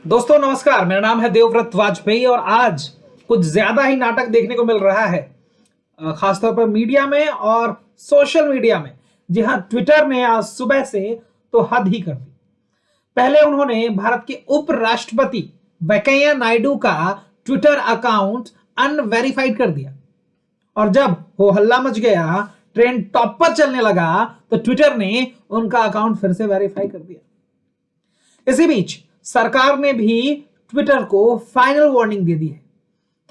दोस्तों नमस्कार, मेरा नाम है देवव्रत वाजपेयी और आज कुछ ज्यादा ही नाटक देखने को मिल रहा है, खासतौर पर मीडिया में और सोशल मीडिया में। जी हाँ, ट्विटर ने आज सुबह से तो हद ही कर दी। पहले उन्होंने भारत के उपराष्ट्रपति वेंकैया नायडू का ट्विटर अकाउंट अनवेरिफाइड कर दिया और जब हो हल्ला मच गया, ट्रेंड टॉप पर चलने लगा, तो ट्विटर ने उनका अकाउंट फिर से वेरीफाई कर दिया। इसी बीच सरकार ने भी ट्विटर को फाइनल वार्निंग दे दी है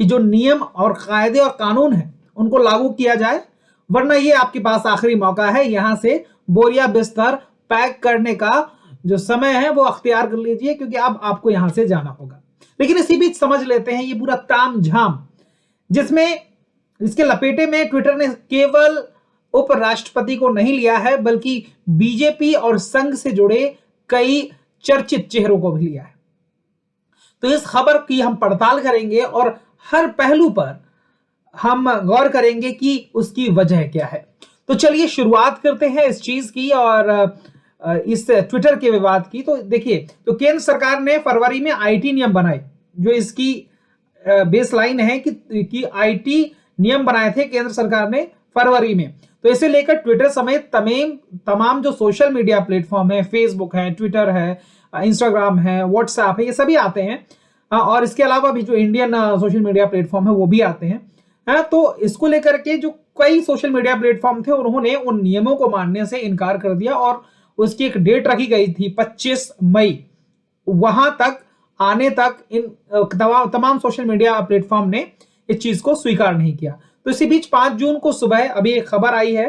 कि जो नियम और कायदे और कानून है उनको लागू किया जाए, वरना ये आपके पास आखिरी मौका है। यहां से बोरिया बिस्तर पैक करने का जो समय है वो अख्तियार कर लीजिए, क्योंकि अब आपको यहां से जाना होगा। लेकिन इसी बीच समझ लेते हैं ये पूरा तामझाम जिसमें इसके लपेटे में ट्विटर ने केवल उपराष्ट्रपति को नहीं लिया है, बल्कि बीजेपी और संघ से जुड़े कई चर्चित चेहरों को भी लिया है। तो इस खबर की हम पड़ताल करेंगे और हर पहलू पर हम गौर करेंगे कि उसकी वजह क्या है। तो चलिए शुरुआत करते हैं इस चीज की और इस ट्विटर के विवाद की। तो देखिए, तो केंद्र सरकार ने फरवरी में आईटी नियम बनाए, जो इसकी बेसलाइन है कि आईटी नियम बनाए थे केंद्र सरकार ने फरवरी में। तो इसे लेकर ट्विटर समेत तमाम जो सोशल मीडिया प्लेटफॉर्म है, फेसबुक है, ट्विटर है, इंस्टाग्राम है, व्हाट्सएप है, ये सभी आते हैं। और इसके अलावा भी जो इंडियन सोशल मीडिया प्लेटफॉर्म है वो भी आते हैं। तो इसको लेकर के जो कई सोशल मीडिया प्लेटफॉर्म थे उन्होंने उन नियमों को मानने से इनकार कर दिया और उसकी एक डेट रखी गई थी 25 मई। वहां तक आने तक इन तमाम सोशल मीडिया प्लेटफॉर्म ने इस चीज को स्वीकार नहीं किया। तो इसी बीच 5 जून को सुबह अभी एक खबर आई है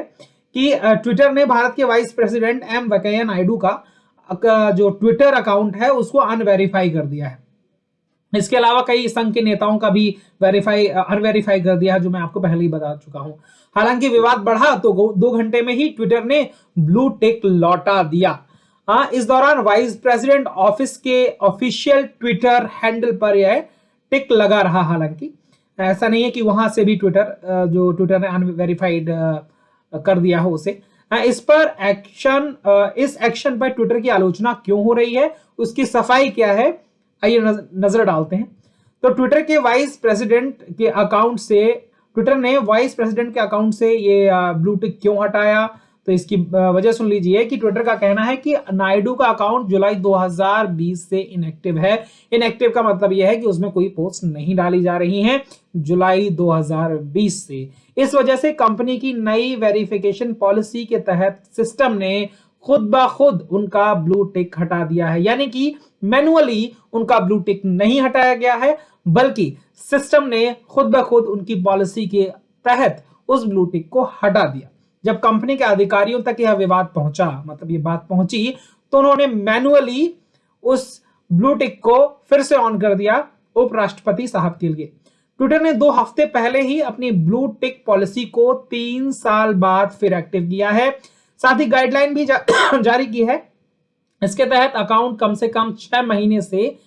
कि ट्विटर ने भारत के vice president M Venkaiah Naidu का जो ट्विटर अकाउंट है उसको अनवेरीफाई कर दिया है। इसके अलावा कई संघ के नेताओं का भी अनवेरीफाई कर दिया है, जो मैं आपको पहले ही बता चुका हूं। हालांकि विवाद बढ़ा तो 2 घंटे में ही ट्विटर ने ब्लू टिक लौटा दिया। इस दौरान वाइस प्रेसिडेंट ऑफिस के ऑफिशियल ट्विटर हैंडल पर यह टिक लगा रहा। हालांकि ऐसा नहीं है कि वहां से भी ट्विटर ने अनवेरीफाइड कर दिया हो उसे। इस एक्शन पर ट्विटर की आलोचना क्यों हो रही है, उसकी सफाई क्या है, आइए नजर डालते हैं। तो ट्विटर ने वाइस प्रेसिडेंट के अकाउंट से ये ब्लू टिक क्यों हटाया, तो इसकी वजह सुन लीजिए कि ट्विटर का कहना है कि नायडू का अकाउंट जुलाई 2020 से इनएक्टिव है। इनएक्टिव का मतलब यह है कि उसमें कोई पोस्ट नहीं डाली जा रही है जुलाई 2020 से। इस वजह से कंपनी की नई वेरिफिकेशन पॉलिसी के तहत सिस्टम ने खुद ब खुद उनका ब्लू टिक हटा दिया है। यानी कि मैनुअली उनका ब्लू टिक नहीं हटाया गया है, बल्कि सिस्टम ने खुद ब खुद उनकी पॉलिसी के तहत उस ब्लू टिक को हटा दिया। जब कंपनी के अधिकारियों तक यह विवाद पहुंचा, मतलब ये बात पहुंची, तो उन्होंने मैनुअली उस ब्लू टिक को फिर से ऑन कर दिया उपराष्ट्रपति साहब के लिए। ट्विटर ने 2 हफ्ते पहले ही अपनी ब्लू टिक पॉलिसी को 3 साल बाद फिर एक्टिव किया है। साथ ही गाइडलाइन भी जारी की है। इसके तहत अकाउंट कम से कम 6 महीने से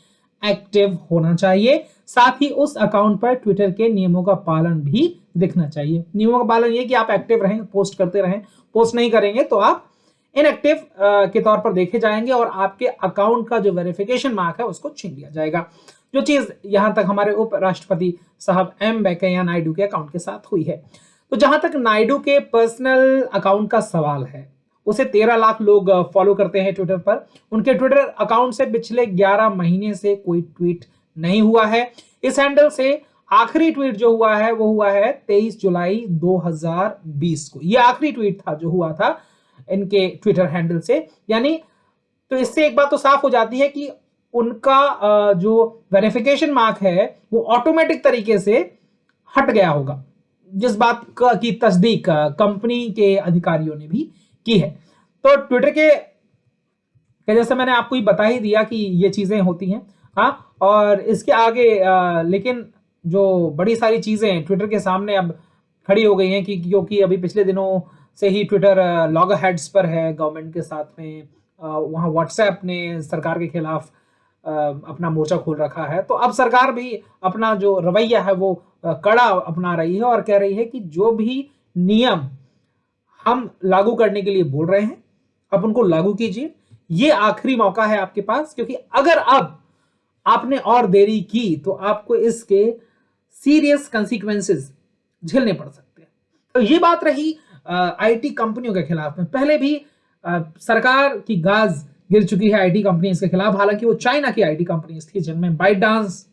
एक्टिव होना चाहिए। साथ ही उस अकाउंट पर ट्विटर के नियमों का पालन भी दिखना चाहिए। नियमों का पालन ये कि आप एक्टिव रहें, पोस्ट करते रहें। पोस्ट नहीं करेंगे तो आप इनएक्टिव के तौर पर देखे जाएंगे और आपके अकाउंट का जो वेरिफिकेशन मार्क है उसको छीन लिया जाएगा। जो चीज यहां तक हमारे उपराष्ट्रपति साहब एम वेंकैया नायडू के अकाउंट के साथ हुई है। तो जहां तक नायडू के पर्सनल अकाउंट का सवाल है, उसे 13 लाख लोग फॉलो करते हैं ट्विटर पर। उनके ट्विटर अकाउंट से पिछले 11 महीने से कोई ट्वीट नहीं हुआ है। इस हैंडल से आखिरी ट्वीट जो हुआ है वो हुआ है 23 जुलाई 2020 को। ये आखिरी ट्वीट था जो हुआ था इनके ट्विटर हैंडल से। यानी तो इससे एक बात तो साफ हो जाती है कि उनका जो वेरिफिकेशन मार्क है वो ऑटोमेटिक तरीके से हट गया होगा, जिस बात की तस्दीक कंपनी के अधिकारियों ने भी की है। तो ट्विटर के जैसे मैंने आपको ही बता ही दिया कि ये चीजें होती हैं। और इसके आगे लेकिन जो बड़ी सारी चीजें ट्विटर के सामने अब खड़ी हो गई हैं कि क्योंकि अभी पिछले दिनों से ही ट्विटर लॉग हेड्स पर है गवर्नमेंट के साथ में। वहाँ व्हाट्सएप ने सरकार के खिलाफ अपना मोर्चा खोल रखा है। तो अब सरकार भी अपना जो रवैया है वो कड़ा अपना रही है और कह रही है कि जो भी नियम हम लागू करने के लिए बोल रहे हैं आप उनको लागू कीजिए। ये आखिरी मौका है आपके पास, क्योंकि अगर अब आपने और देरी की तो आपको इसके सीरियस कंसिक्वेंसेस झेलने पड़ सकते हैं। तो ये बात रही आईटी कंपनियों के खिलाफ में। पहले भी सरकार की गाज गिर चुकी है आईटी कंपनीज के खिलाफ, हालांकि वो चाइना की आईटी कंपनीज थी, जिनमें बाइटडांस,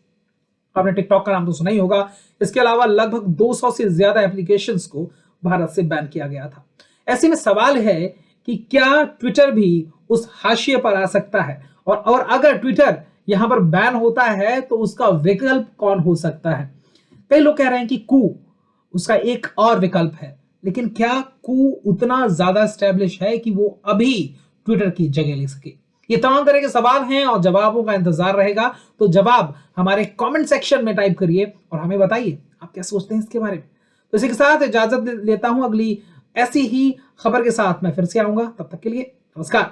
आपने टिकटॉक का नाम तो सुना ही होगा, इसके अलावा लगभग 200 से ज्यादा एप्लीकेशंस को भारत से बैन किया गया था। ऐसे में सवाल है कि क्या ट्विटर भी उस हाशिए पर आ सकता है, और अगर ट्विटर यहां पर बैन होता है तो उसका विकल्प कौन हो सकता है? कई लोग कह रहे हैं कि कू उसका एक और विकल्प है, लेकिन क्या कू उतना ज्यादा स्टैब्लिश है कि वो अभी ट्विटर की जगह ले सके? ये तमाम तरह के सवाल हैं और जवाबों का इंतजार रहेगा। तो जवाब हमारे कमेंट सेक्शन में टाइप करिए और हमें बताइए आप क्या सोचते हैं इसके बारे में। तो इसी के साथ इजाजत लेता हूं, अगली ऐसी ही खबर के साथ मैं फिर से आऊंगा। तब तक के लिए नमस्कार।